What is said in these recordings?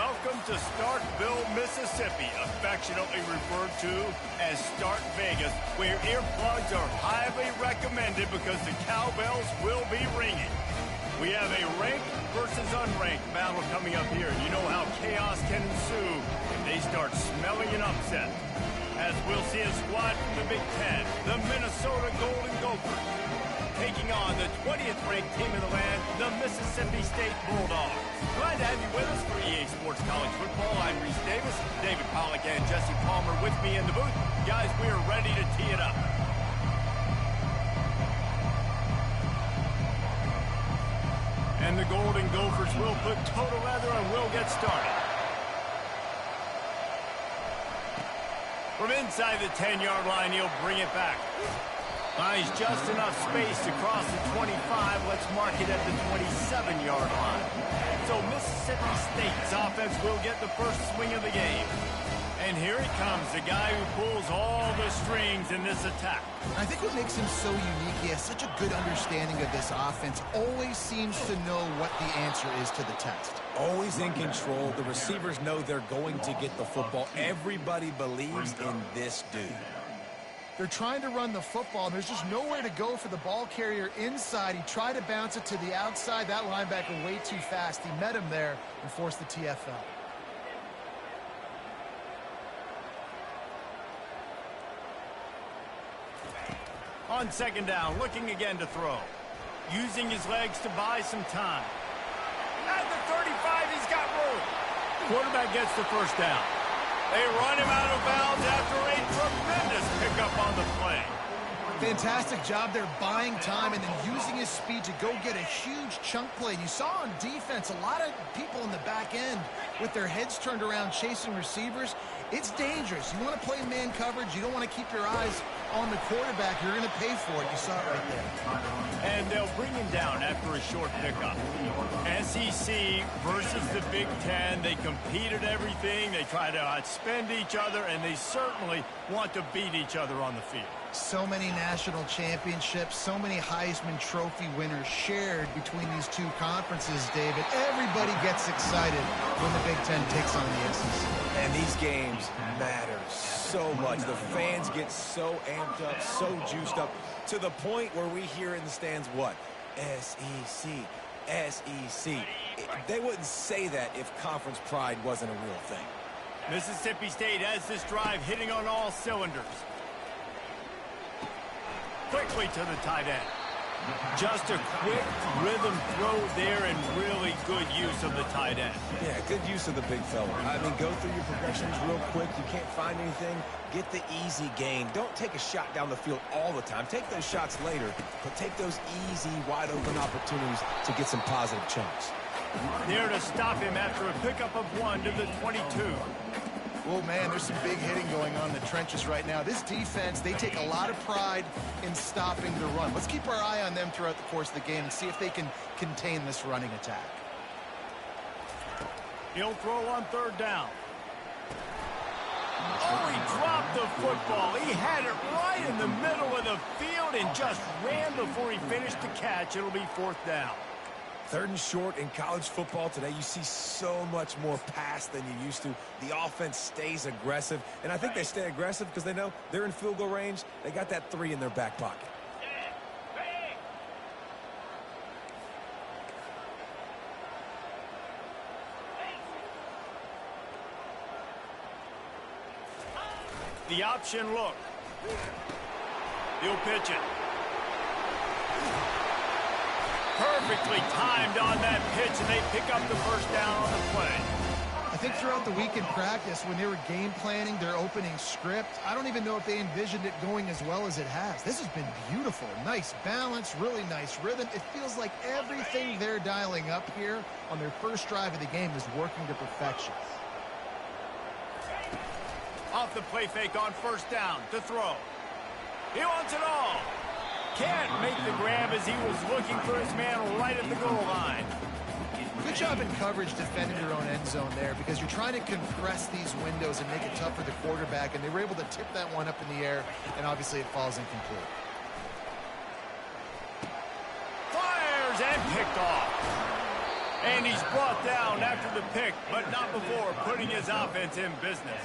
welcome to Starkville, Mississippi, affectionately referred to as Stark Vegas, where earplugs are highly recommended because the cowbells will be ringing. We have a ranked versus unranked battle coming up here. You know how chaos can ensue if they start smelling an upset. As we'll see a squad from the Big Ten, the Minnesota Golden Gophers, taking on the 20th ranked team in the land, the Mississippi State Bulldogs. Glad to have you with us for EA Sports College Football. I'm Reese Davis, David Pollack and Jesse Palmer with me in the booth. Guys, we are ready to tee it up. And the Golden Gophers will put total leather and will get started. From inside the 10-yard line, he'll bring it back. Finds just enough space to cross the 25. Let's mark it at the 27-yard line. So Mississippi State's offense will get the first swing of the game. And here he comes, the guy who pulls all the strings in this attack. I think what makes him so unique, he has such a good understanding of this offense, always seems to know what the answer is to the test. Always in control. The receivers know they're going to get the football. Everybody believes in this dude. They're trying to run the football, and there's just nowhere to go for the ball carrier inside. He tried to bounce it to the outside. That linebacker way too fast. He met him there and forced the TFL. On second down, looking again to throw. Using his legs to buy some time. At the 35, he's got room. Quarterback gets the first down. They run him out of bounds after a tremendous pickup on the play. Fantastic job there buying time and then using his speed to go get a huge chunk play. You saw on defense a lot of people in the back end with their heads turned around chasing receivers. It's dangerous. You want to play man coverage. You don't want to keep your eyes on the quarterback. You're going to pay for it. You saw it right there. And they'll bring him down after a short pickup. SEC versus the Big Ten. They compete at everything. They try to outspend each other, and they certainly want to beat each other on the field. So many national championships, so many Heisman Trophy winners shared between these two conferences, David. Everybody gets excited when the Big Ten takes on the SEC. And these games matter so much. The fans get so amped up, so juiced up, to the point where we hear in the stands what? SEC, SEC. They wouldn't say that if conference pride wasn't a real thing. Mississippi State has this drive hitting on all cylinders. Quickly to the tight end. Just a quick rhythm throw there and really good use of the tight end. Yeah, good use of the big fella. I mean, go through your progressions real quick. You can't find anything. Get the easy gain. Don't take a shot down the field all the time. Take those shots later, but take those easy, wide-open opportunities to get some positive chunks. There to stop him after a pickup of 1 to the 22. Oh, man, there's some big hitting going on in the trenches right now. This defense, they take a lot of pride in stopping the run. Let's keep our eye on them throughout the course of the game and see if they can contain this running attack. He'll throw on third down. Oh, he dropped the football. He had it right in the middle of the field and just ran before he finished the catch. It'll be fourth down. Third and short in college football today, you see so much more pass than you used to. The offense stays aggressive, and I think they stay aggressive because they know they're in field goal range. They got that 3 in their back pocket. The option look. He'll pitch it. Perfectly timed on that pitch, and they pick up the first down on the play. I think throughout the week in practice, when they were game planning their opening script, I don't even know if they envisioned it going as well as it has. This has been beautiful. Nice balance, really nice rhythm. It feels like everything they're dialing up here on their first drive of the game is working to perfection. Off the play fake on first down to throw. He wants it all. Can't make the grab as he was looking for his man right at the goal line. Good job in coverage defending your own end zone there because you're trying to compress these windows and make it tough for the quarterback, and they were able to tip that one up in the air, and obviously it falls incomplete. Fires and picked off. And he's brought down after the pick, but not before putting his offense in business.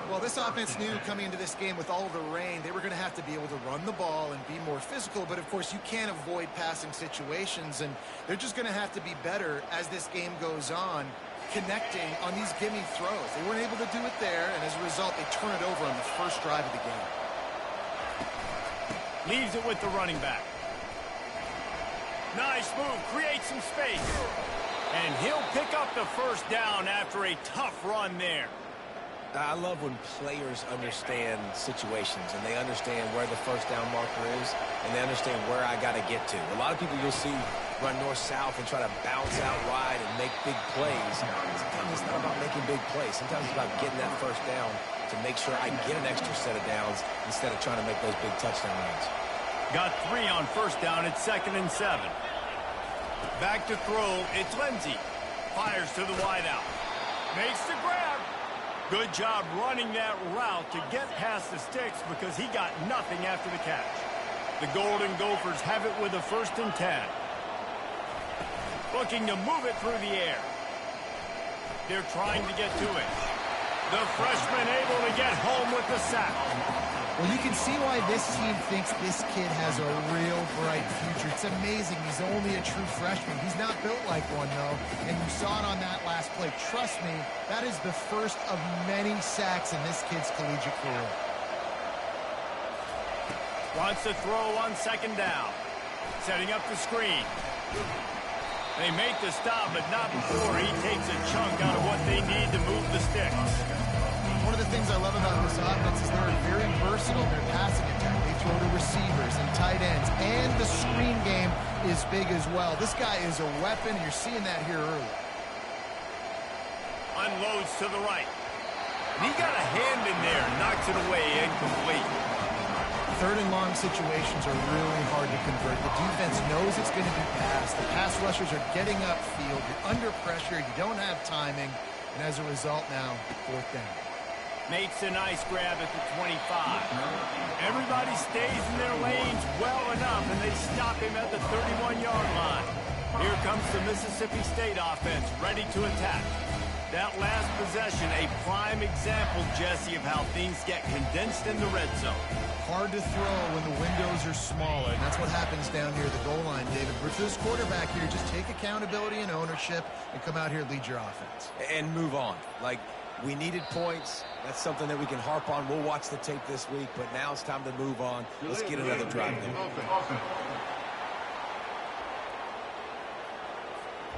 Well, this offense knew coming into this game with all of the rain, they were going to have to be able to run the ball and be more physical, but of course you can't avoid passing situations, and they're just going to have to be better as this game goes on, connecting on these gimme throws. They weren't able to do it there, and as a result, they turn it over on the first drive of the game. Leaves it with the running back. Nice move, creates some space. And he'll pick up the first down after a tough run there. I love when players understand situations and they understand where the first down marker is and they understand where I got to get to. A lot of people you'll see run north-south and try to bounce out wide and make big plays. Sometimes it's not about making big plays. Sometimes it's about getting that first down to make sure I get an extra set of downs instead of trying to make those big touchdown runs. Got 3 on first down at 2nd and 7. Back to throw, it's Lindsey. Fires to the wideout. Makes the grab. Good job running that route to get past the sticks because he got nothing after the catch. The Golden Gophers have it with a 1st and 10. Looking to move it through the air. They're trying to get to it. The freshman able to get home with the sack. Well, you can see why this team thinks this kid has a real bright future. It's amazing. He's only a true freshman. He's not built like one, though. And you saw it on that last play. Trust me, that is the first of many sacks in this kid's collegiate career. Wants to throw on 2nd down. Setting up the screen. They make the stop, but not before he takes a chunk out of what they need to move the sticks. One of the things I love about this offense is they're very versatile in their passing attack. They throw to receivers and tight ends, and the screen game is big as well. This guy is a weapon, and you're seeing that here early. Unloads to the right. And he got a hand in there, knocks it away, incomplete. 3rd and long situations are really hard to convert. The defense knows it's going to be passed. The pass rushers are getting upfield. You're under pressure. You don't have timing. And as a result now, 4th down. Makes a nice grab at the 25. Everybody stays in their lanes well enough, and they stop him at the 31-yard line. Here comes the Mississippi State offense, ready to attack. That last possession, a prime example, Jesse, of how things get condensed in the red zone. Hard to throw when the windows are smaller, and that's what happens down here at the goal line, David. But for this quarterback here, just take accountability and ownership and come out here and lead your offense. And move on. Like, we needed points. That's something that we can harp on. We'll watch the tape this week, but now it's time to move on. Let's get another drive going.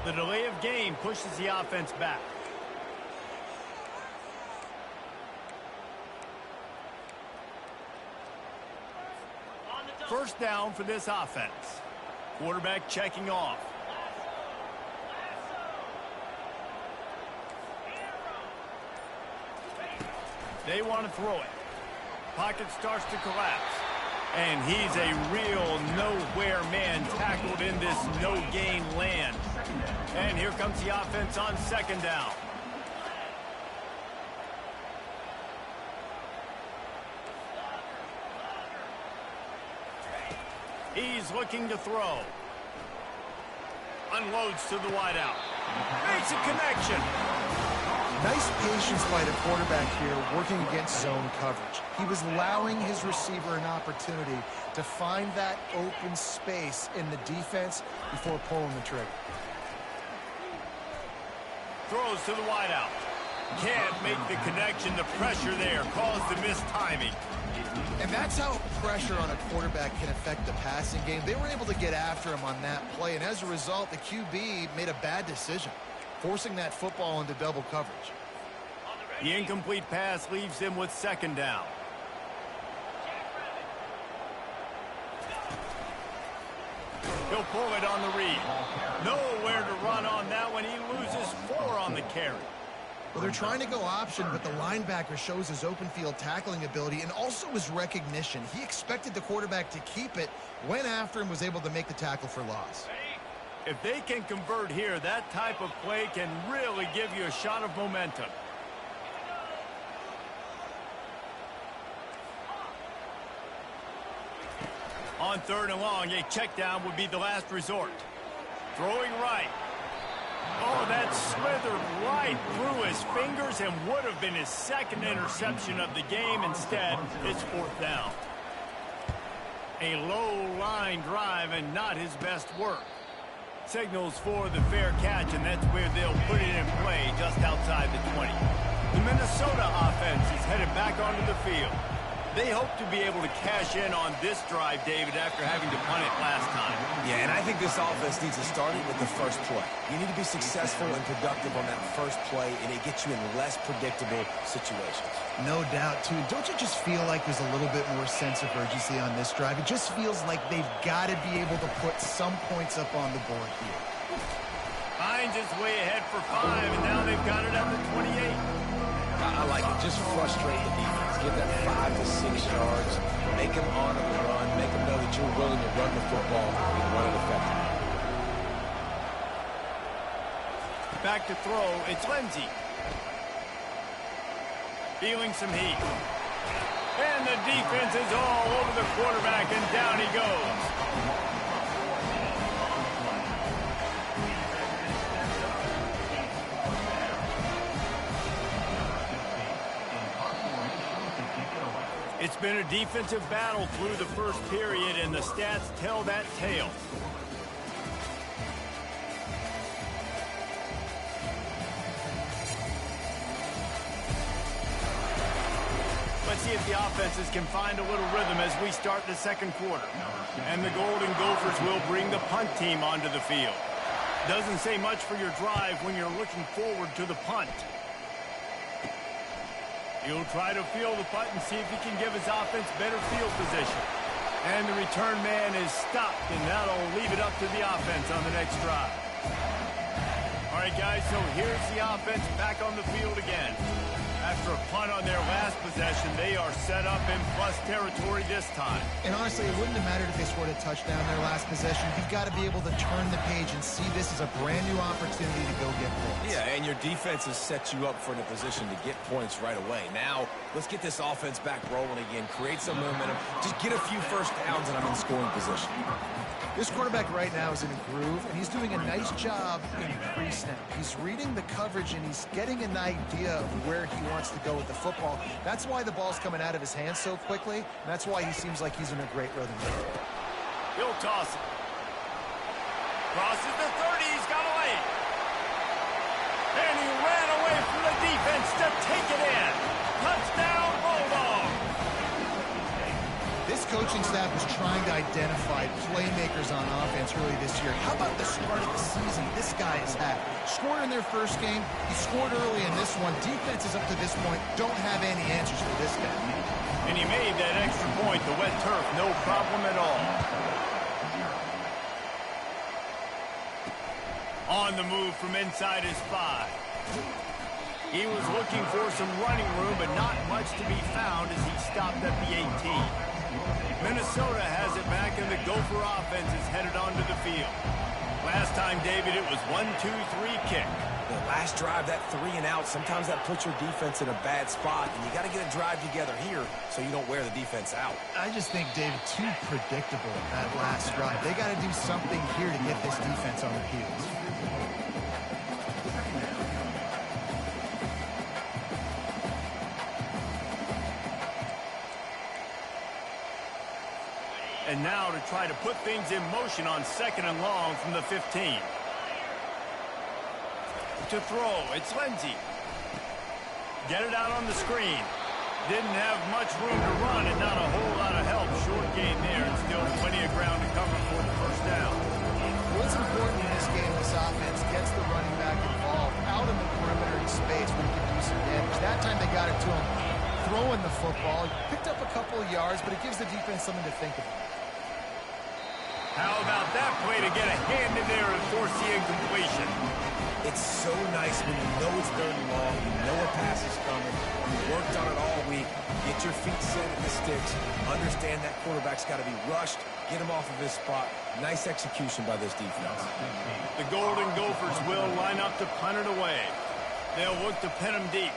The delay of game pushes the offense back. First down for this offense. Quarterback checking off. They want to throw it. Pocket starts to collapse. And he's a real nowhere man tackled in this no-gain land. And here comes the offense on 2nd down. He's looking to throw. Unloads to the wideout. Makes a connection. Nice patience by the quarterback here working against zone coverage. He was allowing his receiver an opportunity to find that open space in the defense before pulling the trigger. Throws to the wideout. Can't make the connection. The pressure there caused the missed timing. And that's how pressure on a quarterback can affect the passing game. They were able to get after him on that play, and as a result, the QB made a bad decision, forcing that football into double coverage. The incomplete pass leaves him with 2nd down. He'll pull it on the read. Nowhere to run on that one. He loses 4 on the carry. Well, they're trying to go option, but the linebacker shows his open field tackling ability and also his recognition. He expected the quarterback to keep it, went after him, was able to make the tackle for loss. If they can convert here, that type of play can really give you a shot of momentum. On 3rd and long, a check down would be the last resort. Throwing right. Oh, that slithered right through his fingers and would have been his second interception of the game. Instead, it's fourth down. A low line drive and not his best work. Signals for the fair catch, and that's where they'll put it in play just outside the 20. The Minnesota offense is headed back onto the field. They hope to be able to cash in on this drive, David, after having to punt it last time. Yeah, and I think this offense needs to start it with the first play. You need to be successful and productive on that first play, and it gets you in less predictable situations. No doubt, too. Don't you just feel like there's a little bit more sense of urgency on this drive? It just feels like they've got to be able to put some points up on the board here. Hines is way ahead for 5, and now they've got it at the 28. I like it. Just frustrate the defense. Give them 5 to 6 yards. Make them honor the run. Make them know that you're willing to run the football and run it effectively. Back to throw. It's Lindsey. Feeling some heat. And the defense is all over the quarterback, and down he goes. It's been a defensive battle through the first period, and the stats tell that tale. Let's see if the offenses can find a little rhythm as we start the second quarter. And the Golden Gophers will bring the punt team onto the field. Doesn't say much for your drive when you're looking forward to the punt. He'll try to field the punt and see if he can give his offense better field position. And the return man is stopped, and that'll leave it up to the offense on the next drive. All right, guys, so here's the offense back on the field again. After a punt on their last possession, they are set up in plus territory this time. And honestly, it wouldn't have mattered if they scored a touchdown their last possession. You've got to be able to turn the page and see this as a brand new opportunity to go get points. Yeah, and your defense has set you up for in a position to get points right away. Now, let's get this offense back rolling again. Create some momentum. Just get a few first downs, and I'm in scoring position. This quarterback right now is in a groove, and he's doing a nice job in pre-snap. He's reading the coverage, and he's getting an idea of where he wants to go with the football. That's why the ball's coming out of his hands so quickly, and that's why he seems like he's in a great rhythm. He'll toss it. Crosses the 30. He's got away. And he ran away from the defense to take it in. Touchdown, Bulldog. This coaching staff is trying to identify playmakers on offense early this year. How about the start of the season this guy has had? Scored in their first game. He scored early in this one. Defenses up to this point don't have any answers for this guy. And he made that extra point. The wet turf, no problem at all. On the move from inside his 5. He was looking for some running room, but not much to be found as he stopped at the 18. Minnesota has it back, and the Gopher offense is headed onto the field. Last time, David, it was 1-2-3 kick. The last drive, that 3 and out, sometimes that puts your defense in a bad spot, and you got to get a drive together here so you don't wear the defense out. I just think, David, too predictable that last drive. They got to do something here to get this defense on their heels. And now to try to put things in motion on 2nd and long from the 15. To throw, it's Lindsey. Get it out on the screen. Didn't have much room to run and not a whole lot of help. Short gain there and still plenty of ground to cover for the first down. What's important in this game, this offense gets the running back involved out in the perimeter space where he can do some damage. That time they got it to him throwing the football. He picked up a couple of yards, but it gives the defense something to think about. How about that play to get a hand in there and force the incompletion? It's so nice when you know it's 3rd and long, you know a pass is coming, you worked on it all week, get your feet set at the sticks, understand that quarterback's got to be rushed, get him off of his spot. Nice execution by this defense. The Golden Gophers will line up to punt it away. They'll look to pin him deep.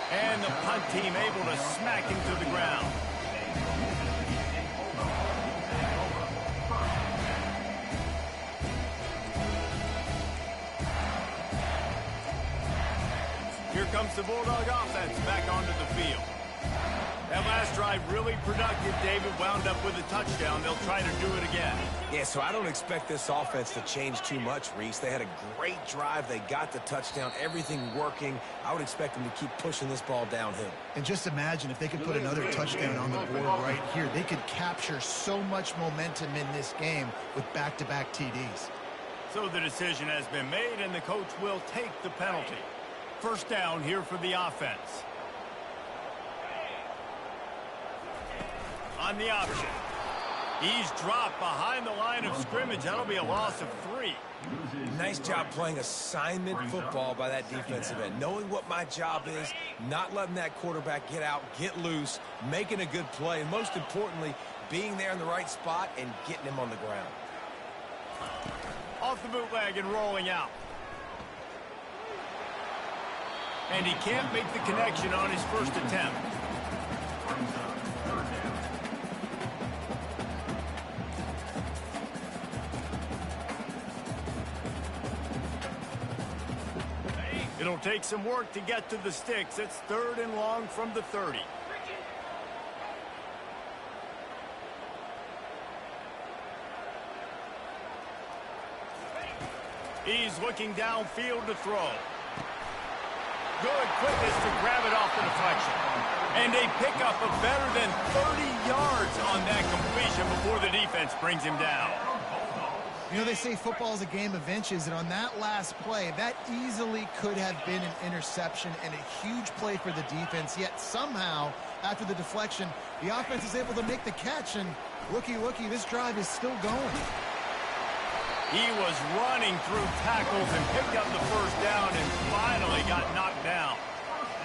And the punt team able to smack him to the ground. here comes the Bulldog offense back onto the field. That last drive really productive. David wound up with a touchdown. They'll try to do it again. Yeah, so I don't expect this offense to change too much, Reese. They had a great drive. They got the touchdown. Everything working. I would expect them to keep pushing this ball downhill. And just imagine if they could put another touchdown on the board right here. They could capture so much momentum in this game with back-to-back TDs. So the decision has been made, and the coach will take the penalty. First down here for the offense. On the option. He's dropped behind the line of scrimmage. That'll be a loss of 3. Nice job playing assignment football by that defensive end. Knowing what my job is, not letting that quarterback get out, get loose, making a good play, and most importantly, being there in the right spot and getting him on the ground. Off the bootleg and rolling out. And he can't make the connection on his first attempt. It'll take some work to get to the sticks. It's 3rd and long from the 30. He's looking downfield to throw. Good quickness to grab it off the deflection. And a pickup of better than 30 yards on that completion before the defense brings him down. You know, they say football is a game of inches, and on that last play, that easily could have been an interception and a huge play for the defense, yet somehow, after the deflection, the offense is able to make the catch, and looky, this drive is still going. He was running through tackles and picked up the first down and finally got knocked down.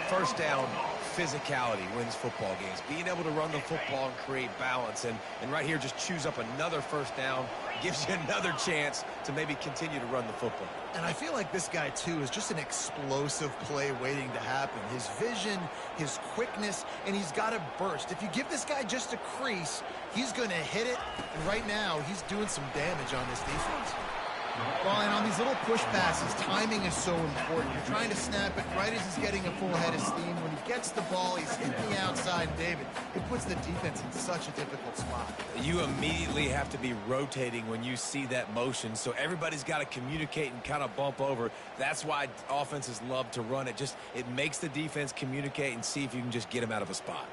First down, physicality wins football games. Being able to run the football and create balance, and right here just choose up another first down, gives you another chance to maybe continue to run the football. And I feel like this guy, too, is just an explosive play waiting to happen. His vision, his quickness, and he's got a burst. If you give this guy just a crease, he's going to hit it, and right now he's doing some damage on this defense. Well, and on these little push passes, timing is so important. You're trying to snap it right as he's getting a full head of steam. When he gets the ball, he's hitting the outside, and David, it puts the defense in such a difficult spot. You immediately have to be rotating when you see that motion, so everybody's got to communicate and kind of bump over. That's why offenses love to run it. It makes the defense communicate and see if you can just get him out of a spot.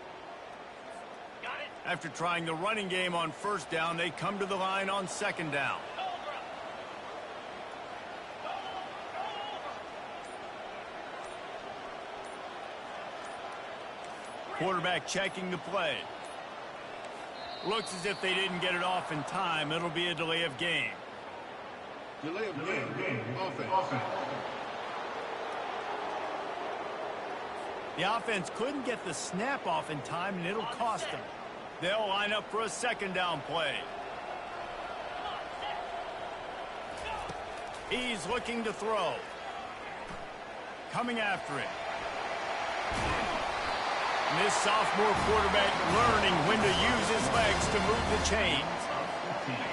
After trying the running game on first down, they come to the line on second down. Quarterback checking the play. Looks as if they didn't get it off in time. It'll be a delay of game. Delay of game. Offense. The offense couldn't get the snap off in time, and it'll cost them. They'll line up for a second down play. He's looking to throw. Coming after it. And this sophomore quarterback learning when to use his legs to move the chains.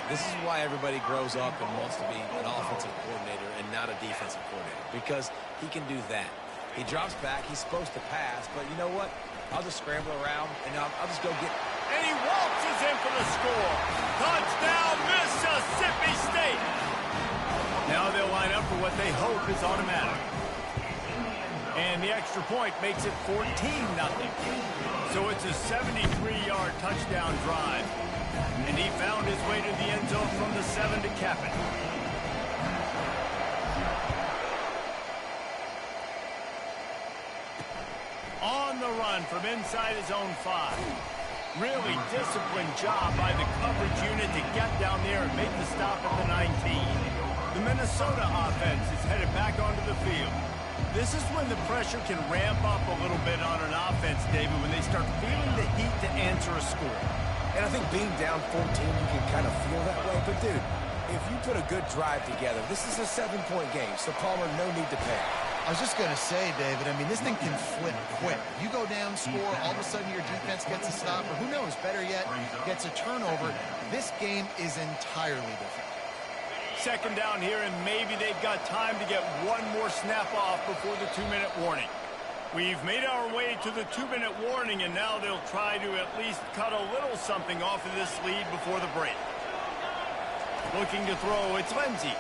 This is why everybody grows up and wants to be an offensive coordinator and not a defensive coordinator, because he can do that. He drops back. He's supposed to pass, but you know what? I'll just scramble around, and I'll just go get it. And he waltzes in for the score. Touchdown, Mississippi State. Now they'll line up for what they hope is automatic. And the extra point makes it 14-0. So it's a 73-yard touchdown drive. And he found his way to the end zone from the 7 to cap it. On the run from inside his own 5. Really disciplined job by the coverage unit to get down there and make the stop at the 19. The Minnesota offense is headed back onto the field. This is when the pressure can ramp up a little bit on an offense, David, when they start feeling the heat to answer a score. And I think being down 14, you can kind of feel that way. But, dude, if you put a good drive together, this is a 7-point game, so Palmer, no need to panic. I was just going to say, David, I mean, this thing can flip quick. You go down, score, all of a sudden your defense gets a stop, or who knows, better yet, gets a turnover. This game is entirely different. Second down here, and maybe they've got time to get one more snap off before the 2-minute warning. We've made our way to the 2-minute warning, and now they'll try to at least cut a little something off of this lead before the break. Looking to throw, it's Lindsay.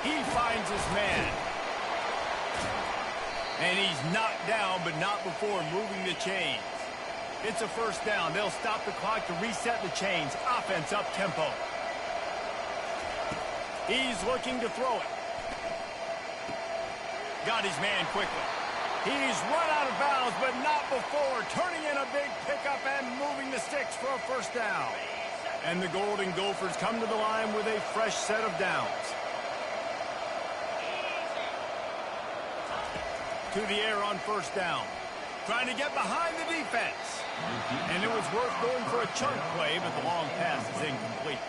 He finds his man. And he's knocked down, but not before moving the chains. It's a first down. They'll stop the clock to reset the chains. Offense up tempo. He's looking to throw it. Got his man quickly. He's run out of bounds, but not before turning in a big pickup and moving the sticks for a first down. And the Golden Gophers come to the line with a fresh set of downs. To the air on first down. Trying to get behind the defense. And it was worth going for a chunk play, but the long pass is incomplete.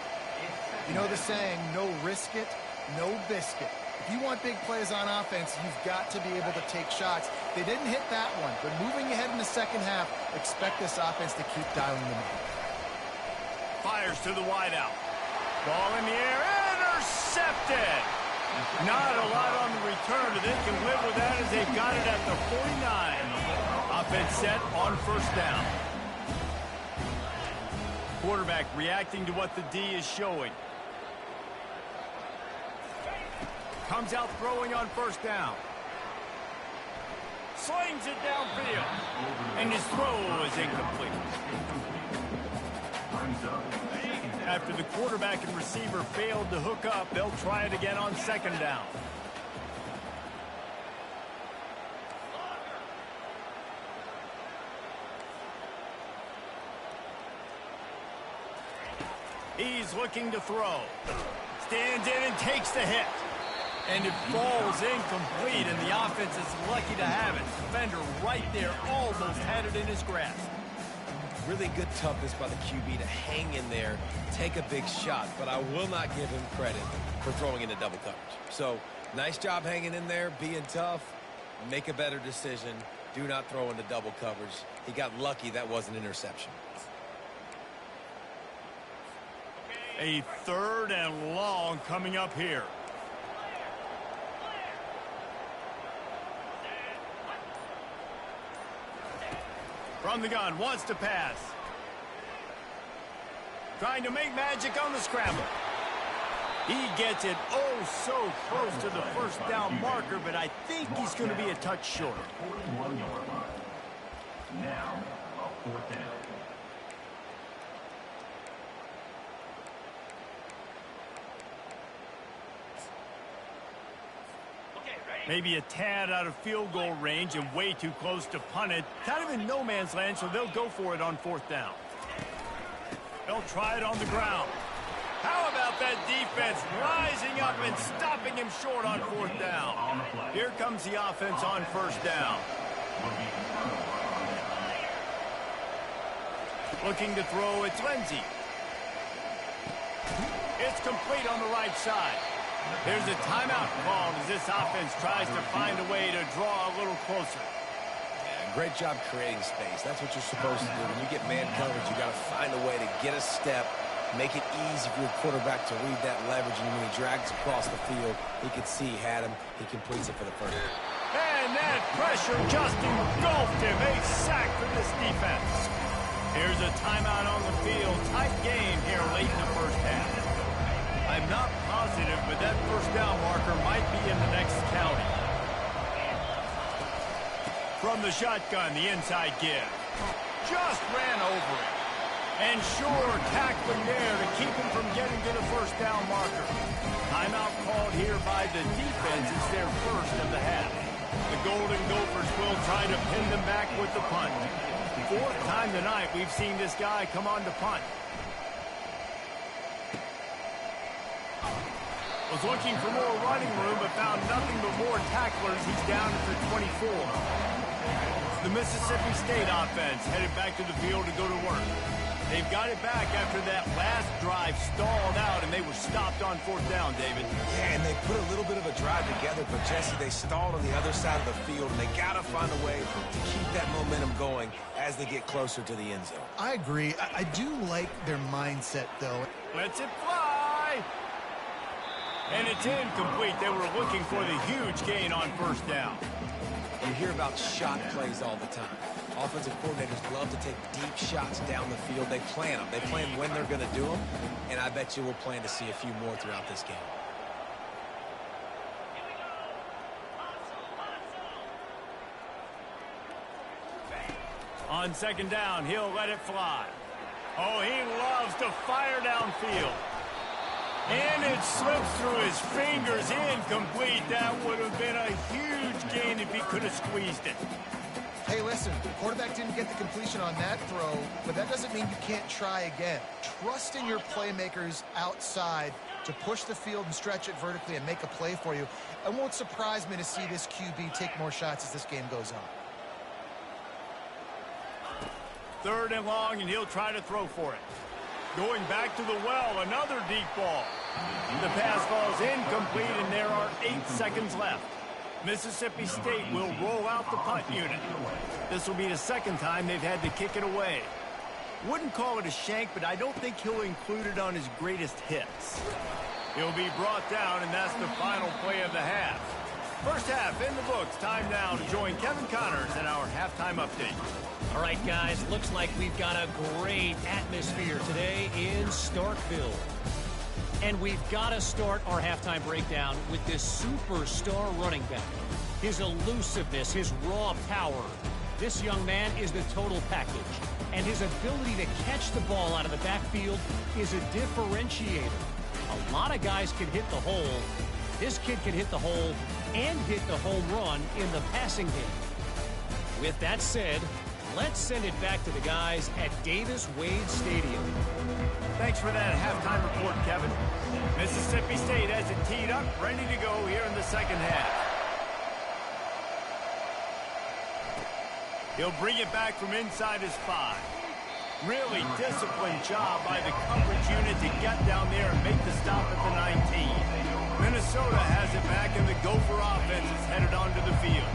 You know the saying, no risk it, no biscuit. If you want big plays on offense, you've got to be able to take shots. They didn't hit that one, but moving ahead in the second half, expect this offense to keep dialing them up. Fires to the wideout. Ball in the air, intercepted! Not a lot on the return, but they can live with that as they've got it at the 49. Offense set on first down. Quarterback reacting to what the D is showing. Comes out throwing on first down. Slings it downfield. And his throw is incomplete. After the quarterback and receiver failed to hook up, they'll try it again on second down. He's looking to throw. Stands in and takes the hit. And it falls incomplete, and the offense is lucky to have it. Defender right there almost had it in his grasp. Really good toughness by the QB to hang in there, take a big shot, but I will not give him credit for throwing into double coverage. So, nice job hanging in there, being tough, make a better decision, do not throw into double coverage. He got lucky that was an interception. A third and long coming up here. From the gun, wants to pass. Trying to make magic on the scramble. He gets it oh so close to the first down marker, but I think he's going to be a touch short. Now, a fourth down. Maybe a tad out of field goal range and way too close to punt it. Kind of in no man's land, so they'll go for it on fourth down. They'll try it on the ground. How about that defense rising up and stopping him short on fourth down? Here comes the offense on first down. Looking to throw, it's Lindsay. It's complete on the right side. There's a timeout called as this offense tries to find a way to draw a little closer. Yeah, great job creating space. That's what you're supposed to do. When you get man coverage, you got to find a way to get a step, make it easy for your quarterback to read that leverage, and when he drags across the field, he can see he had him. He completes it for the first. And that pressure just engulfed him. A sack for this defense. Here's a timeout on the field. Tight game here late in the first half. I'm not positive, but that first down marker might be in the next county. From the shotgun, the inside give. Just ran over it. And sure, tackling there to keep him from getting to the first down marker. Timeout called here by the defense. It's their first of the half. The Golden Gophers will try to pin them back with the punt. Fourth time tonight we've seen this guy come on to punt. Was looking for more running room, but found nothing but more tacklers. He's down at the 24. The Mississippi State offense headed back to the field to go to work. They've got it back after that last drive stalled out, and they were stopped on fourth down, David. Yeah, and they put a little bit of a drive together, but Jesse, they stalled on the other side of the field, and they got to find a way to keep that momentum going as they get closer to the end zone. I agree. I do like their mindset, though. Lets it fly. And it's incomplete. They were looking for the huge gain on first down. You hear about shot plays all the time. Offensive coordinators love to take deep shots down the field. They plan them. They plan when they're going to do them. And I bet you we'll plan to see a few more throughout this game. On second down, he'll let it fly. Oh, he loves to fire downfield. And it slips through his fingers, incomplete. That would have been a huge gain if he could have squeezed it. Hey, listen, the quarterback didn't get the completion on that throw, but that doesn't mean you can't try again. Trust in your playmakers outside to push the field and stretch it vertically and make a play for you. It won't surprise me to see this QB take more shots as this game goes on. Third and long, and he'll try to throw for it. Going back to the well, another deep ball. The pass falls incomplete, and there are 8 seconds left. Mississippi State will roll out the punt unit. This will be the second time they've had to kick it away. Wouldn't call it a shank, but I don't think he'll include it on his greatest hits. He'll be brought down, and that's the final play of the half. First half in the books. Time now to join Kevin Connors in our halftime update. All right, guys, looks like we've got a great atmosphere today in Starkville. And we've got to start our halftime breakdown with this superstar running back. His elusiveness, his raw power. This young man is the total package. And his ability to catch the ball out of the backfield is a differentiator. A lot of guys can hit the hole. This kid can hit the hole and hit the home run in the passing game. With that said, let's send it back to the guys at Davis-Wade Stadium. Thanks for that halftime report, Kevin. Mississippi State has it teed up, ready to go here in the second half. He'll bring it back from inside his 5. Really disciplined job by the coverage unit to get down there and make the stop at the 19. Minnesota has it back, and the Gopher offense is headed onto the field.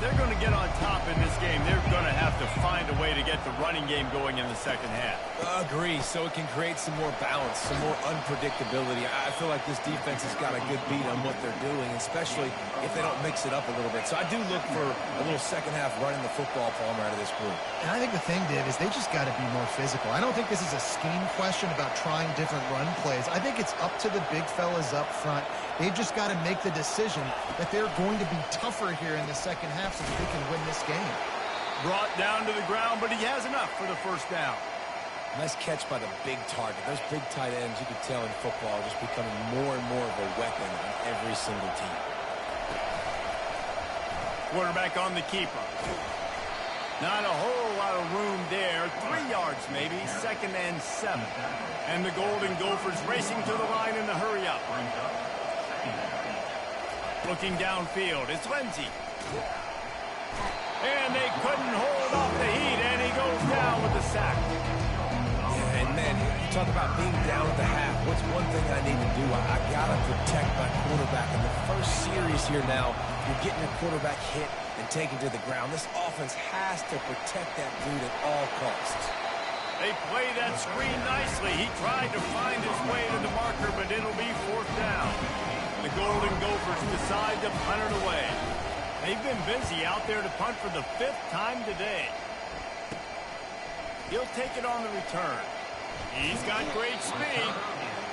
If they're going to get on top in this game, they're going to have to find a way to get the running game going in the second half. Agree, so it can create some more balance, some more unpredictability. I feel like this defense has got a good beat on what they're doing, especially if they don't mix it up a little bit. So I do look for a little second half running the football Palmer out of this group. And I think the thing, Dave, is they just got to be more physical. I don't think this is a scheme question about trying different run plays. I think it's up to the big fellas up front. They've just got to make the decision that they're going to be tougher here in the second half so that they can win this game. Brought down to the ground, but he has enough for the first down. Nice catch by the big target. Those big tight ends, you can tell in football, are just becoming more and more of a weapon on every single team. Quarterback on the keeper. Not a whole lot of room there. 3 yards maybe, 2nd and 7. And the Golden Gophers racing to the line in the hurry up. Looking downfield, it's Lindsey. And they couldn't hold off the heat, and he goes down with the sack. Yeah, and man, you talk about being down at the half. What's one thing I need to do? I got to protect my quarterback. In the first series here now, you're getting your quarterback hit and taken to the ground. This offense has to protect that dude at all costs. They play that screen nicely. He tried to find his way to the marker, but it'll be 4th down. The Golden Gophers decide to punt it away. They've been busy out there to punt for the 5th time today. He'll take it on the return. He's got great speed.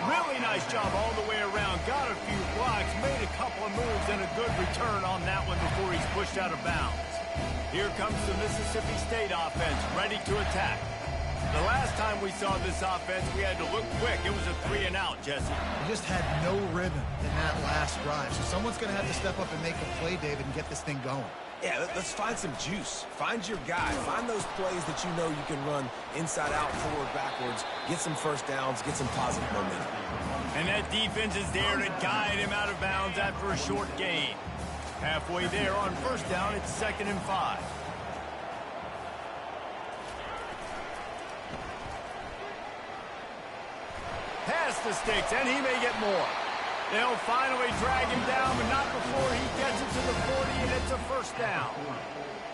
Really nice job all the way around. Got a few blocks, made a couple of moves, and a good return on that one before he's pushed out of bounds. Here comes the Mississippi State offense, ready to attack. The last time we saw this offense, we had to look quick. It was a 3-and-out, Jesse. They just had no rhythm in that last drive. So someone's going to have to step up and make a play, David, and get this thing going. Yeah, let's find some juice. Find your guy. Find those plays that you know you can run inside out, forward, backwards. Get some first downs. Get some positive momentum. And that defense is there to guide him out of bounds after a short gain. Halfway there on first down, it's 2nd and 5. Past the sticks, and he may get more. They'll finally drag him down, but not before he gets it to the 40, and it's a first down.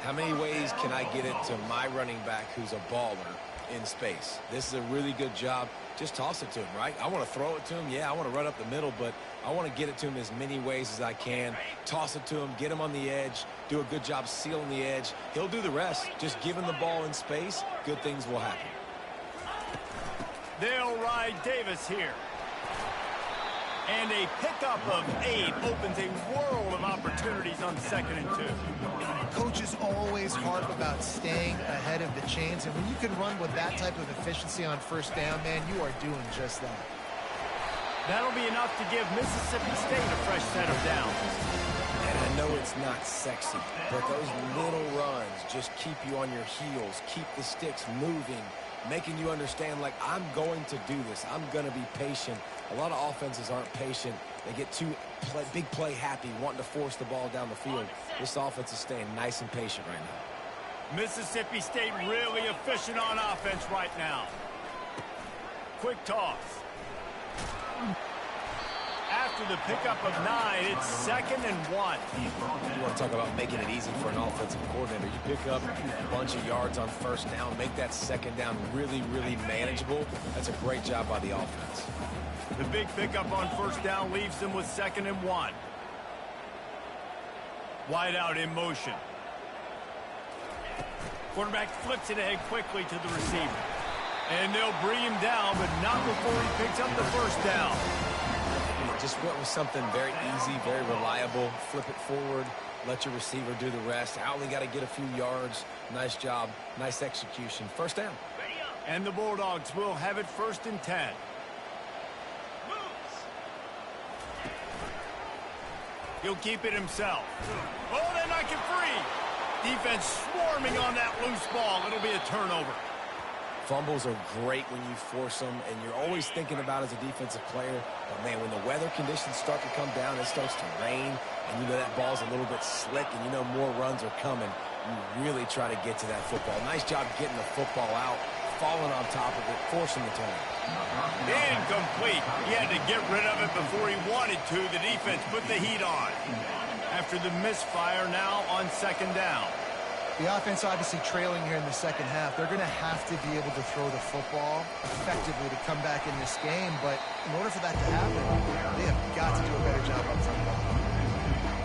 How many ways can I get it to my running back who's a baller in space. This is a really good job. Just toss it to him, right? I want to throw it to him. Yeah, I want to run up the middle, but I want to get it to him as many ways as I can. Toss it to him, get him on the edge, do a good job sealing the edge. He'll do the rest. Just give him the ball in space, good things will happen. They'll ride Davis here. And a pickup of 8 opens a world of opportunities on 2nd and 2. Coaches always harp about staying ahead of the chains, and when you can run with that type of efficiency on 1st down, man, you are doing just that. That'll be enough to give Mississippi State a fresh set of downs. And I know it's not sexy, but those little runs just keep you on your heels, keep the sticks moving, making you understand, like, I'm going to do this. I'm going to be patient. A lot of offenses aren't patient. They get too big play happy, wanting to force the ball down the field. This offense is staying nice and patient right now. Mississippi State really efficient on offense right now. Quick toss. After the pickup of 9, it's 2nd and 1. You want to talk about making it easy for an offensive coordinator. You pick up a bunch of yards on 1st down, make that 2nd down really, really manageable. That's a great job by the offense. The big pickup on 1st down leaves them with 2nd and 1. Wide out in motion. Quarterback flips it ahead quickly to the receiver. And they'll bring him down, but not before he picks up the 1st down. Just went with something very easy, very reliable. Flip it forward, let your receiver do the rest. I only got to get a few yards. Nice job, nice execution. 1st down. And the Bulldogs will have it 1st and 10. He'll keep it himself. Oh, they knock it free. Defense swarming on that loose ball. It'll be a turnover. Fumbles are great when you force them, and you're always thinking about as a defensive player, but man, when the weather conditions start to come down, it starts to rain, and you know that ball's a little bit slick, and you know more runs are coming. You really try to get to that football. Nice job getting the football out, falling on top of it, forcing the turnover. Incomplete. He had to get rid of it before he wanted to. The defense put the heat on. After the misfire, now on 2nd down. The offense obviously trailing here in the 2nd half. They're going to have to be able to throw the football effectively to come back in this game, but in order for that to happen, they have got to do a better job up front.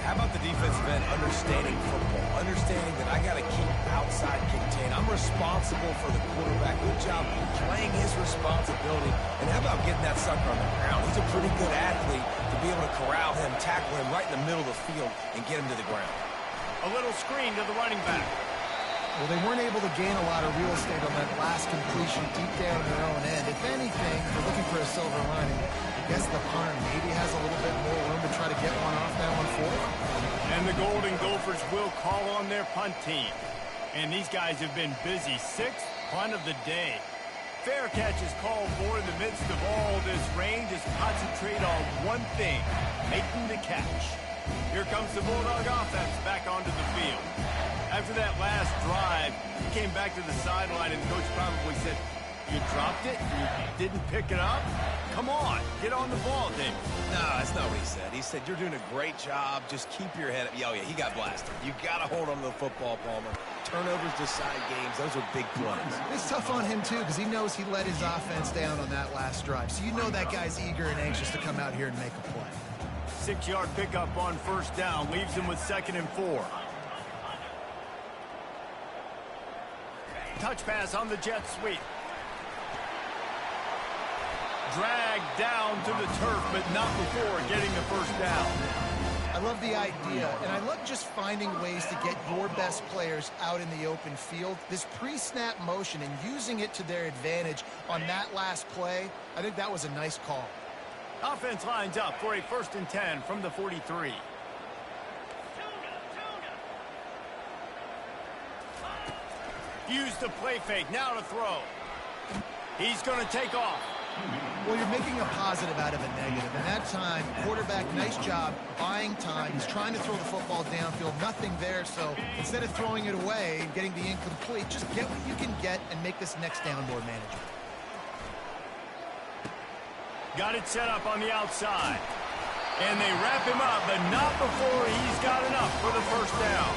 How about the defensive end understanding football, understanding that I got to keep outside contained. I'm responsible for the quarterback. Good job playing his responsibility. And how about getting that sucker on the ground? He's a pretty good athlete to be able to corral him, tackle him right in the middle of the field, and get him to the ground. A little screen to the running back. Well, they weren't able to gain a lot of real estate on that last completion deep down their own end. If anything, they're looking for a silver lining. I guess the punter maybe has a little bit more room to try to get one off now on 4th. And the Golden Gophers will call on their punt team. And these guys have been busy. 6th punt of the day. Fair catch is called for in the midst of all this rain. Just concentrate on one thing, making the catch. Here comes the Bulldog offense back onto the field. After that last drive, he came back to the sideline, and the coach probably said, "You dropped it? You didn't pick it up? Come on, get on the ball, David." No, that's not what he said. He said, "You're doing a great job. Just keep your head up." Oh, yeah, he got blasted. You got to hold on to the football, Palmer. Turnovers decide games. Those are big plays. It's tough on him, too, because he knows he let his offense down on that last drive. So you know that guy's eager and anxious to come out here and make a play. 6-yard pickup on 1st down leaves him with 2nd and 4. Touch pass on the jet sweep. Dragged down to the turf, but not before getting the 1st down. I love the idea, and I love just finding ways to get your best players out in the open field. This pre-snap motion and using it to their advantage on that last play, I think that was a nice call. Offense lines up for a 1st and 10 from the 43. Use the play fake, now to throw. He's going to take off. Well, you're making a positive out of a negative, and that time, quarterback, nice job, buying time. He's trying to throw the football downfield, nothing there, so instead of throwing it away and getting the incomplete, just get what you can get and make this next down more manageable. Got it set up on the outside. And they wrap him up, but not before he's got enough for the 1st down.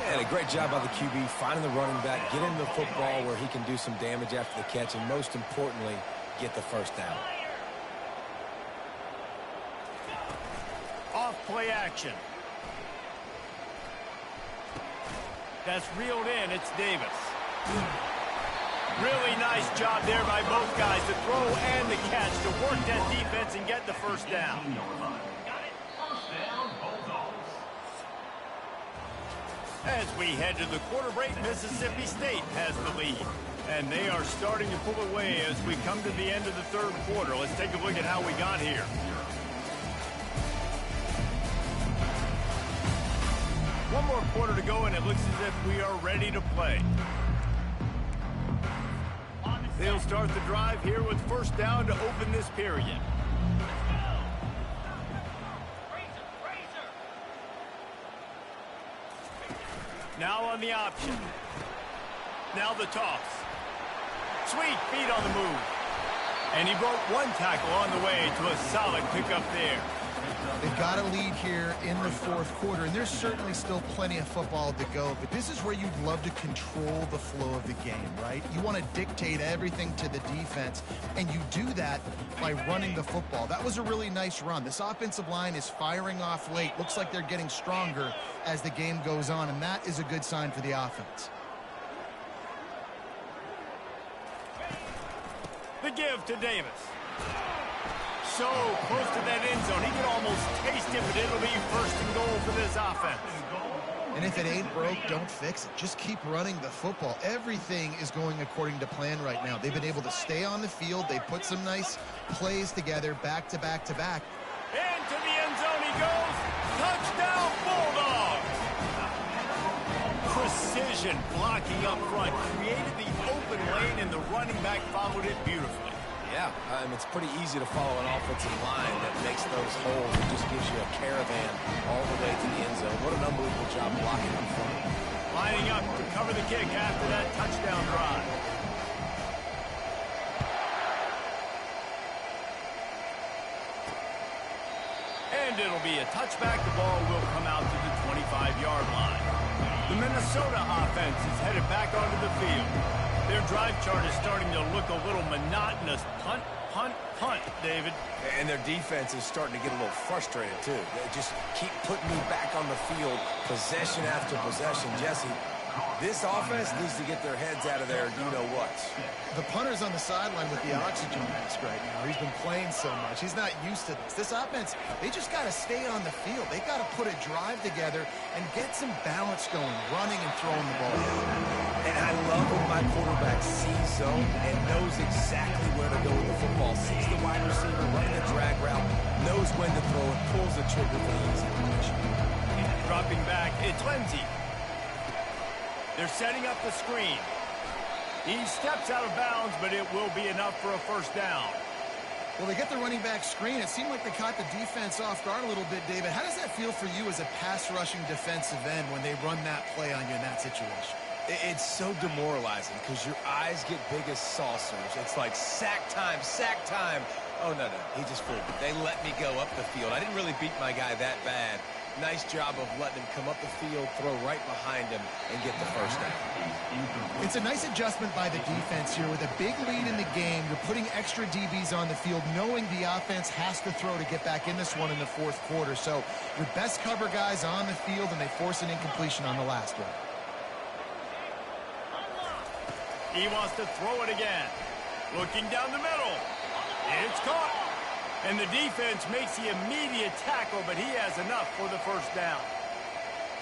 And a great job by the QB, finding the running back, getting the football where he can do some damage after the catch, and most importantly, get the first down. Off play action. That's reeled in. It's Davis. Really nice job there by both guys, the throw and the catch, to work that defense and get the first down. As we head to the quarter break, Mississippi State has the lead. And they are starting to pull away as we come to the end of the third quarter. Let's take a look at how we got here. One more quarter to go, and it looks as if we are ready to play. They'll start the drive here with first down to open this period. Now on the option. Now the toss. Sweet feet on the move. And he broke one tackle on the way to a solid pickup there. They've got a lead here in the fourth quarter, and there's certainly still plenty of football to go, but this is where you'd love to control the flow of the game, right? You want to dictate everything to the defense, and you do that by running the football. That was a really nice run. This offensive line is firing off late. Looks like they're getting stronger as the game goes on, and that is a good sign for the offense. The give to Davis. So close to that end zone. He could almost taste it, but it'll be first and goal for this offense. And if it ain't broke, don't fix it. Just keep running the football. Everything is going according to plan right now. They've been able to stay on the field. They put some nice plays together, back to back to back. Into the end zone he goes. Touchdown, Bulldogs! Precision blocking up front. Created the open lane, and the running back followed it beautifully. Yeah, it's pretty easy to follow an offensive line that makes those holes and just gives you a caravan all the way to the end zone. What an unbelievable job blocking up front. Lining up to cover the kick after that touchdown drive. And it'll be a touchback. The ball will come out to the 25-yard line. The Minnesota offense is headed back onto the field. Their drive chart is starting to look a little monotonous. Punt, punt, punt, David. And their defense is starting to get a little frustrated, too. They just keep putting me back on the field, possession after possession. Jesse, this offense needs to get their heads out of there, you-know-what. The punter's on the sideline with the oxygen mask right now. He's been playing so much. He's not used to this. This offense, they just got to stay on the field. They got to put a drive together and get some balance going, running and throwing the ball. And I love when my quarterback sees zone and knows exactly where to go with the football. Sees the wide receiver running the drag route, knows when to throw it, pulls the trigger for the easy completion. Dropping back, it's Lindsey. They're setting up the screen. He steps out of bounds, but it will be enough for a first down. Well, they get the running back screen. It seemed like they caught the defense off guard a little bit, David. How does that feel for you as a pass-rushing defensive end when they run that play on you in that situation? It's so demoralizing because your eyes get big as saucers. It's like sack time, sack time. Oh, no, he just fooled me. They let me go up the field. I didn't really beat my guy that bad. Nice job of letting him come up the field, throw right behind him, and get the first down. It's a nice adjustment by the defense here. With a big lead in the game, you're putting extra DBs on the field, knowing the offense has to throw to get back in this one in the fourth quarter. So your best cover guys on the field, and they force an incompletion on the last one. He wants to throw it again. Looking down the middle. It's caught. And the defense makes the immediate tackle, but he has enough for the first down.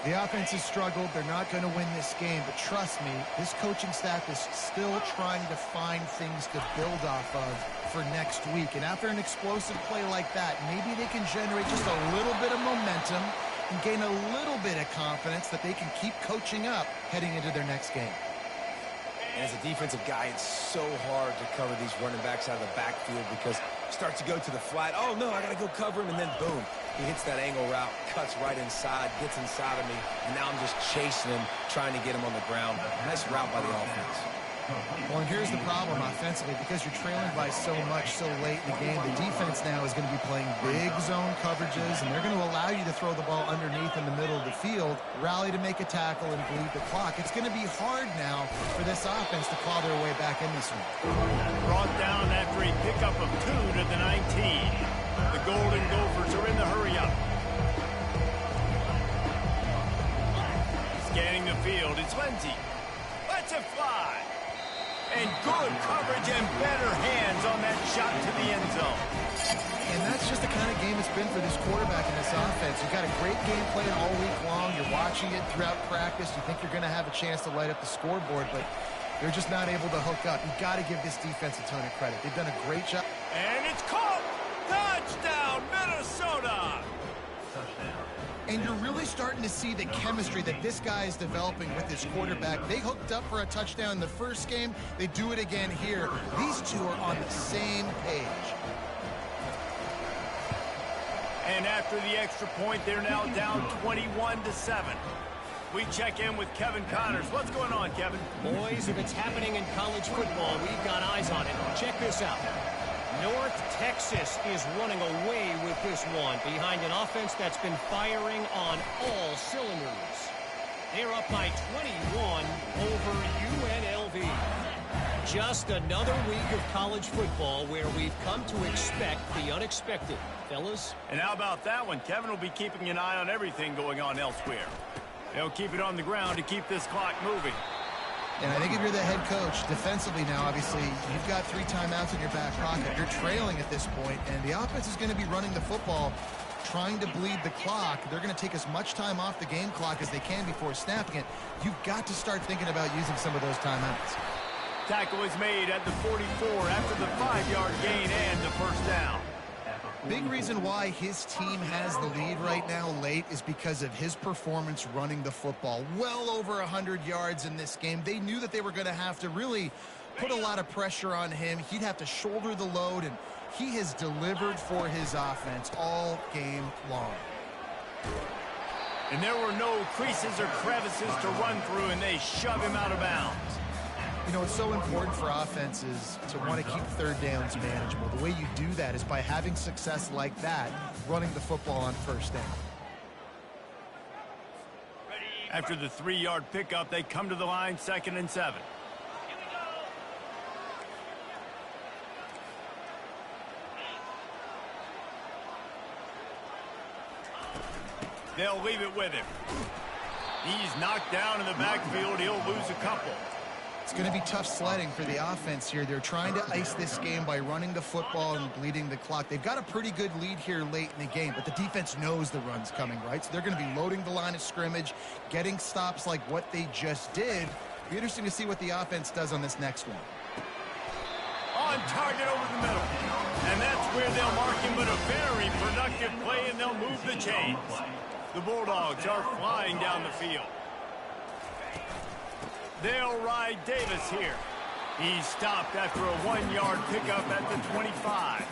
The offense has struggled. They're not going to win this game, but trust me, this coaching staff is still trying to find things to build off of for next week. And after an explosive play like that, maybe they can generate just a little bit of momentum and gain a little bit of confidence that they can keep coaching up heading into their next game. And as a defensive guy, it's so hard to cover these running backs out of the backfield because it starts to go to the flat. Oh, no, I got to go cover him, and then boom. He hits that angle route, cuts right inside, gets inside of me, and now I'm just chasing him, trying to get him on the ground. Nice route by the offense. Well, and here's the problem offensively. Because you're trailing by so much so late in the game, the defense now is going to be playing big zone coverages, and they're going to allow you to throw the ball underneath in the middle of the field, rally to make a tackle, and bleed the clock. It's going to be hard now for this offense to claw their way back in this one. Brought down after a pickup of 2 to the 19. The Golden Gophers are in the hurry-up. Scanning the field, it's Lindsey. Lets it fly. And good coverage and better hands on that shot to the end zone. And that's just the kind of game it's been for this quarterback in this offense. You've got a great game plan all week long. You're watching it throughout practice. You think you're going to have a chance to light up the scoreboard, but they're just not able to hook up. You've got to give this defense a ton of credit. They've done a great job. And it's caught. Touchdown, Minnesota. And you're really starting to see the chemistry that this guy is developing with his quarterback. They hooked up for a touchdown in the first game. They do it again here. These two are on the same page. And after the extra point, they're now down 21-7. We check in with Kevin Connors. What's going on, Kevin? Boys, if it's happening in college football, we've got eyes on it. Check this out. North Texas is running away with this one behind an offense that's been firing on all cylinders. They're up by 21 over UNLV. Just another week of college football where we've come to expect the unexpected. Fellas? And how about that one? Kevin will be keeping an eye on everything going on elsewhere. They'll keep it on the ground to keep this clock moving. And I think if you're the head coach, defensively now, obviously, you've got 3 timeouts in your back pocket. You're trailing at this point, and the offense is going to be running the football, trying to bleed the clock. They're going to take as much time off the game clock as they can before snapping it. You've got to start thinking about using some of those timeouts. Tackle is made at the 44 after the 5-yard gain and the first down. Big reason why his team has the lead right now late is because of his performance running the football. Well over 100 yards in this game. They knew that they were going to have to really put a lot of pressure on him. He'd have to shoulder the load, and he has delivered for his offense all game long. And there were no creases or crevices to run through, and they shove him out of bounds. You know, it's so important for offenses to want to keep third downs manageable. The way you do that is by having success like that, running the football on first down. After the 3-yard pickup, they come to the line, 2nd and 7. They'll leave it with him. He's knocked down in the backfield. He'll lose a couple. It's going to be tough sledding for the offense here. They're trying to ice this game by running the football and bleeding the clock. They've got a pretty good lead here late in the game, but the defense knows the run's coming, right? So they're going to be loading the line of scrimmage, getting stops like what they just did. It'll be interesting to see what the offense does on this next one. On target over the middle. And that's where they'll mark him, but a very productive play, and they'll move the chains. The Bulldogs are flying down the field. They'll ride Davis here. He's stopped after a 1-yard pickup at the 25.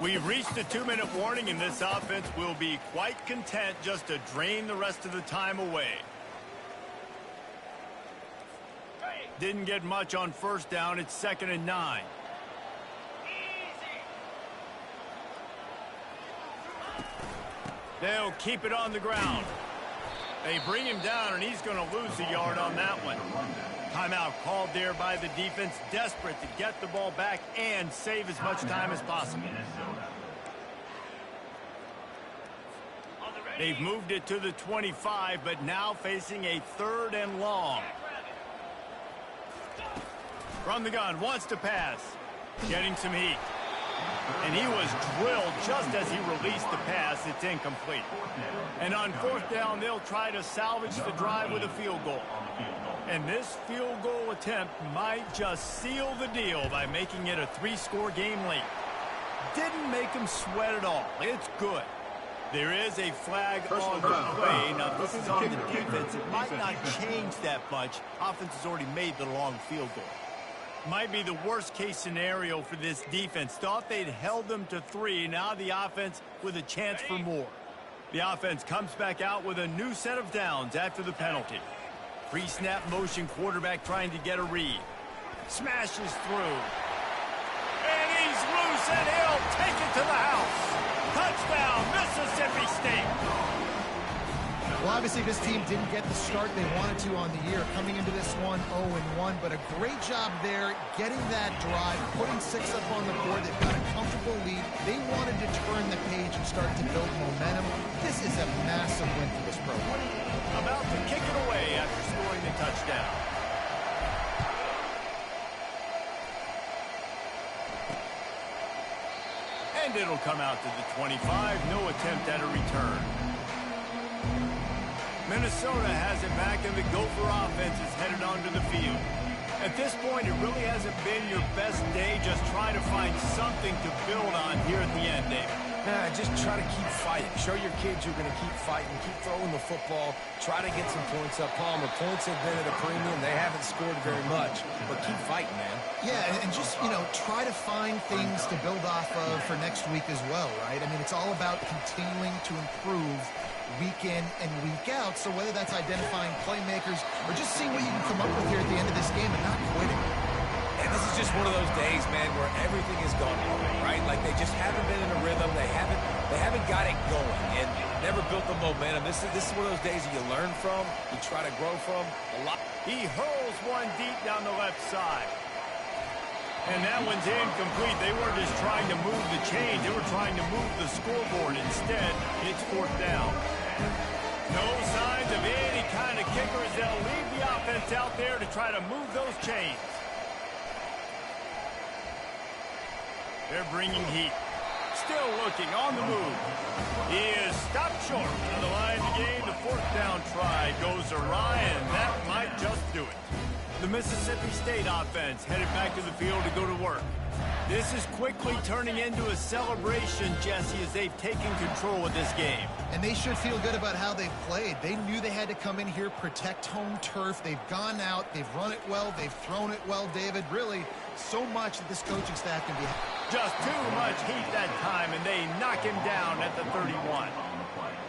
We've reached a 2-minute warning, and this offense will be quite content just to drain the rest of the time away. Didn't get much on first down. It's 2nd and 9. They'll keep it on the ground. They bring him down, and he's going to lose a yard on that one. Timeout called there by the defense, desperate to get the ball back and save as much time as possible. They've moved it to the 25, but now facing a 3rd and long. From the gun, wants to pass. Getting some heat. And he was drilled just as he released the pass. It's incomplete. And on 4th down, they'll try to salvage the drive with a field goal. And this field goal attempt might just seal the deal by making it a 3-score game late. Didn't make him sweat at all. It's good. There is a flag on the play. Now, this is on the defense. It might not change that much. Offense has already made the long field goal. Might be the worst-case scenario for this defense. Thought they'd held them to 3. Now the offense with a chance for more. The offense comes back out with a new set of downs after the penalty. Pre-snap motion quarterback trying to get a read. Smashes through. And he's loose, and he'll take it to the house. Touchdown, Mississippi State. Well, obviously this team didn't get the start they wanted to on the year, coming into this one 0-1, but a great job there getting that drive, putting 6 up on the board. They've got a comfortable lead. They wanted to turn the page and start to build momentum. This is a massive win for this program. About to kick it away after scoring the touchdown. And it'll come out to the 25. No attempt at a return. Minnesota has it back, and the Gopher offense is headed onto the field. At this point, it really hasn't been your best day. Just try to find something to build on here at the end, David. Just try to keep fighting. Show your kids you're going to keep fighting. Keep throwing the football. Try to get some points up. Palmer, points have been at a premium. They haven't scored very much, but keep fighting, man. Yeah, and just, try to find things to build off of for next week as well, right? I mean, it's all about continuing to improve week in and week out. So whether that's identifying playmakers or just seeing what you can come up with here at the end of this game and not quitting. And this is just one of those days, man, where everything is gone wrong, right? Like they just haven't been in a rhythm. They haven't got it going and never built the momentum. This is one of those days that you learn from, you try to grow from a lot. He hurls one deep down the left side. And that one's incomplete. They weren't just trying to move the chains. They were trying to move the scoreboard. Instead, it's 4th down. No signs of any kind of kickers. They'll leave the offense out there to try to move those chains. They're bringing heat. Still looking on the move. He is stopped short on the line to gain. The 4th down try goes awry, and that might just do it. The Mississippi State offense headed back to the field to go to work. This is quickly turning into a celebration, Jesse, as they've taken control of this game. And they should feel good about how they've played. They knew they had to come in here, protect home turf. They've gone out, they've run it well, they've thrown it well, David. Really, so much that this coaching staff can be. Just too much heat that time, and they knock him down at the 31.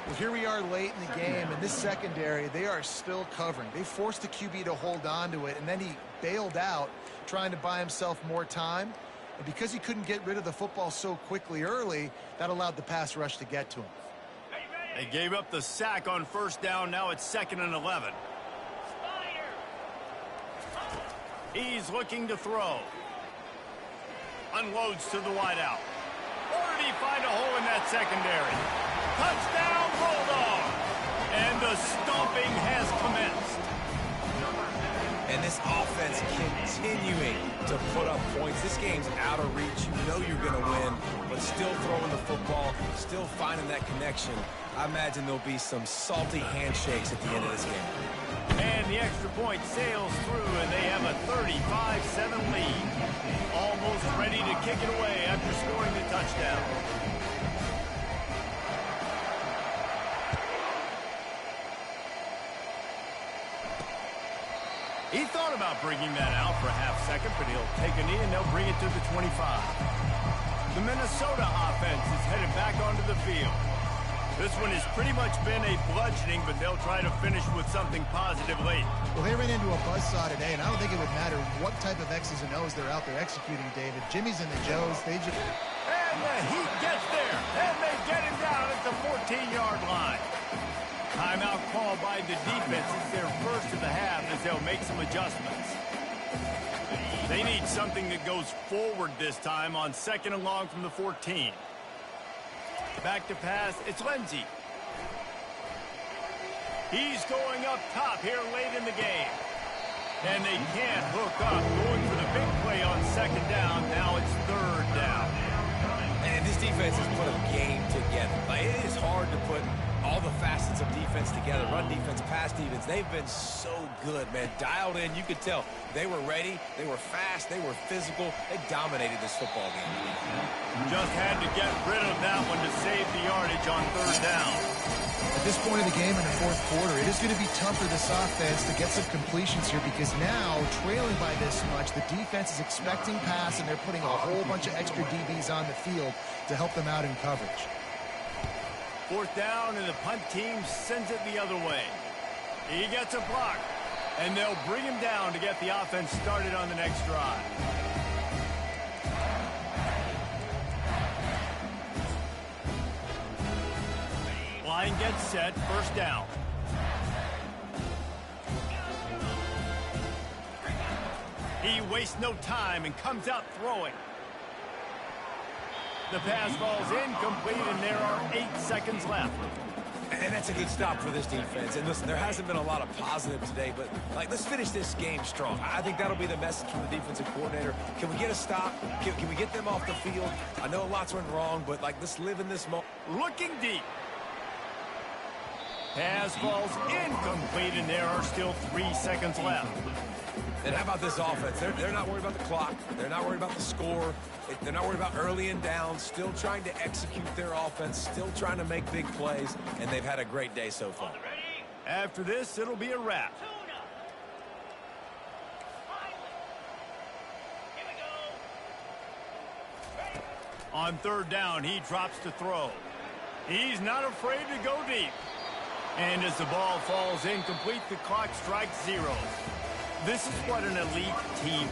Well, here we are late in the game, and this secondary, they are still covering. They forced the QB to hold on to it, and then he bailed out, trying to buy himself more time. And because he couldn't get rid of the football so quickly early, that allowed the pass rush to get to him. They gave up the sack on 1st down. Now it's 2nd and 11. He's looking to throw. Unloads to the wideout. Or did he find a hole in that secondary? Touchdown, Bulldog! And the stomping has commenced. And this offense continuing to put up points. This game's out of reach. You know you're going to win, but still throwing the football, still finding that connection. I imagine there'll be some salty handshakes at the end of this game. And the extra point sails through, and they have a 35-7 lead. Almost ready to kick it away after scoring the touchdown. He thought about bringing that out for a half second, but he'll take a knee and they'll bring it to the 25. The Minnesota offense is headed back onto the field. This one has pretty much been a bludgeoning, but they'll try to finish with something positive late. Well, they ran into a buzzsaw today, and I don't think it would matter what type of X's and O's they're out there executing, David. Jimmy's and the Joes, they just... And the Heat gets there, and they get him down at the 14-yard line. Timeout call by the defense. It's their first of the half as they'll make some adjustments. They need something that goes forward this time on 2nd and long from the 14. Back to pass, it's Lindsey. He's going up top here late in the game. And they can't hook up, going for the big play on 2nd down. Now it's 3rd down. And this defense has put a game together. Like, it is hard to put all the facets of defense together. Run defense, pass defense. They've been so good, man. Dialed in. You could tell they were ready. They were fast. They were physical. They dominated this football game. Just had to get rid of that one to save the yardage on 3rd down. At this point of the game in the 4th quarter, it is going to be tough for this offense to get some completions here because now, trailing by this much, the defense is expecting pass, and they're putting a whole bunch of extra DBs on the field to help them out in coverage. 4th down, and the punt team sends it the other way. He gets a block, and they'll bring him down to get the offense started on the next drive. Line gets set, 1st down. He wastes no time and comes out throwing. The pass falls incomplete, and there are 8 seconds left. And that's a good stop for this defense. And listen, there hasn't been a lot of positive today, but let's finish this game strong. I think that'll be the message from the defensive coordinator. Can we get a stop? Can we get them off the field? I know lots went wrong, but let's live in this moment. Looking deep. Pass falls incomplete, and there are still 3 seconds left. And how about this offense? They're not worried about the clock. They're not worried about the score. They're not worried about early and down. Still trying to execute their offense. Still trying to make big plays. And they've had a great day so far. After this, it'll be a wrap. On 3rd down, he drops to throw. He's not afraid to go deep. And as the ball falls incomplete, the clock strikes 0. This is what an elite team